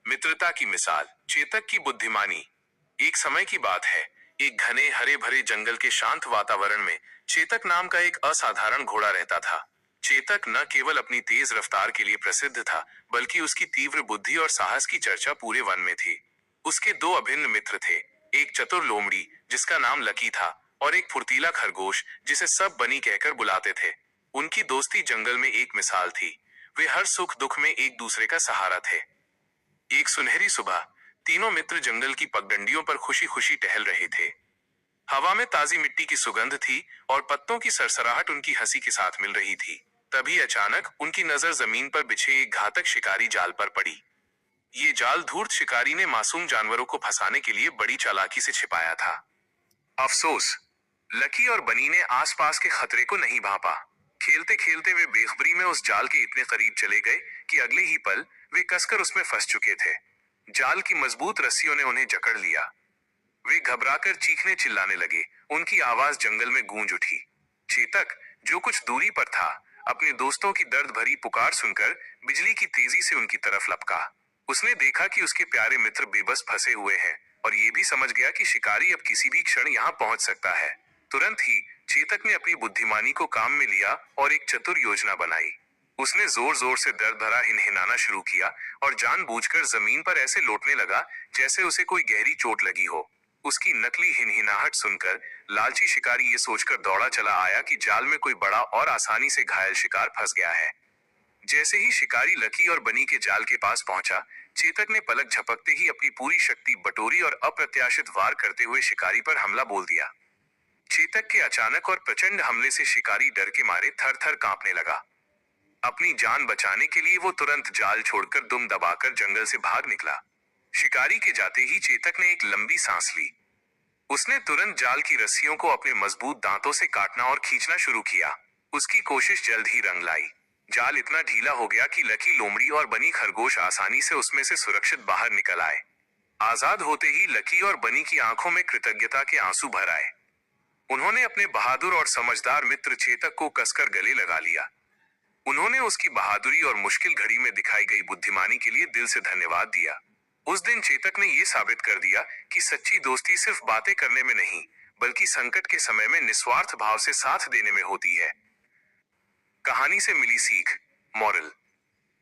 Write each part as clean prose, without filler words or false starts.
मित्रता की मिसाल, चेतक की बुद्धिमानी। एक समय की बात है, एक घने हरे भरे जंगल के शांत वातावरण में चेतक नाम का एक असाधारण घोड़ा रहता था। चेतक न केवल अपनी तेज रफ्तार के लिए प्रसिद्ध था, बल्कि उसकी तीव्र बुद्धि और साहस की चर्चा पूरे वन में थी। उसके दो अभिन्न मित्र थे, एक चतुर लोमड़ी जिसका नाम लकी था, और एक फुर्तीला खरगोश जिसे सब बनी कहकर बुलाते थे। उनकी दोस्ती जंगल में एक मिसाल थी। वे हर सुख दुख में एक दूसरे का सहारा थे। एक सुनहरी सुबह तीनों मित्र जंगल की पगडंडियों पर खुशी खुशी टहल रहे थे। हवा में ताजी मिट्टी की सुगंध थी और पत्तों की सरसराहट उनकी हंसी के साथ मिल रही थी। तभी अचानक उनकी नजर जमीन पर बिछे एक घातक शिकारी जाल पर पड़ी। ये जाल धूर्त शिकारी ने मासूम जानवरों को फंसाने के लिए बड़ी चालाकी से छिपाया था। अफसोस, लकी और बनी ने आसपास के खतरे को नहीं भांपा। खेलते खेलते वे बेखबरी में उस जाल के इतने करीब चले गए कि अगले ही पल वे कसकर उसमें फंस चुके थे। जाल की मजबूत रस्सियों ने उन्हें जकड़ लिया। वे घबराकर चीखने चिल्लाने लगे। उनकी आवाज जंगल में गूंज उठी। चेतक, जो कुछ दूरी पर था, अपने दोस्तों की दर्द भरी पुकार सुनकर बिजली की तेजी से उनकी तरफ लपका। उसने देखा कि उसके प्यारे मित्र बेबस फंसे हुए हैं, और ये भी समझ गया कि शिकारी अब किसी भी क्षण यहाँ पहुंच सकता है। तुरंत ही चेतक ने अपनी बुद्धिमानी को काम में लिया और एक चतुर योजना बनाई। उसने जोर जोर से दर्द भरा हिनहिनाना शुरू किया और जानबूझकर जमीन पर ऐसे लौटने लगा जैसे उसे कोई गहरी चोट लगी हो। उसकी नकली हिनहिनाहट सुनकर लालची शिकारी ये सोचकर दौड़ा चला आया कि जाल में कोई बड़ा और आसानी से घायल शिकार फंस गया है। जैसे ही शिकारी लकी और बनी के जाल के पास पहुंचा, चेतक ने पलक झपकते ही अपनी पूरी शक्ति बटोरी और अप्रत्याशित वार करते हुए शिकारी पर हमला बोल दिया। चेतक के अचानक और प्रचंड हमले से शिकारी डर के मारे थर थर कांपने लगा। अपनी जान बचाने के लिए वो तुरंत जाल छोड़कर दुम दबाकर जंगल से भाग निकला। शिकारी के जाते ही चेतक ने एक लंबी सांस ली। उसने तुरंत जाल की रस्सियों को अपने मजबूत दांतों से काटना और खींचना शुरू किया। उसकी कोशिश जल्द ही रंग लाई। जाल इतना ढीला हो गया कि लकी लोमड़ी और बनी खरगोश आसानी से उसमें से सुरक्षित बाहर निकल आए। आजाद होते ही लकी और बनी की आंखों में कृतज्ञता के आंसू भर आए। उन्होंने अपने बहादुर और समझदार मित्र चेतक को कसकर गले लगा लिया। उन्होंने उसकी बहादुरी और मुश्किल घड़ी में दिखाई गई बुद्धिमानी के लिए दिल से धन्यवाद दिया। उस दिन चेतक ने यह साबित कर दिया कि सच्ची दोस्ती सिर्फ बातें करने में नहीं, बल्कि संकट के समय में निस्वार्थ भाव से साथ देने में होती है। कहानी से मिली सीख। मॉरल: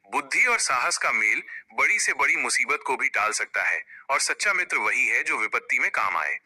बुद्धि और साहस का मेल बड़ी से बड़ी मुसीबत को भी टाल सकता है, और सच्चा मित्र वही है जो विपत्ति में काम आए।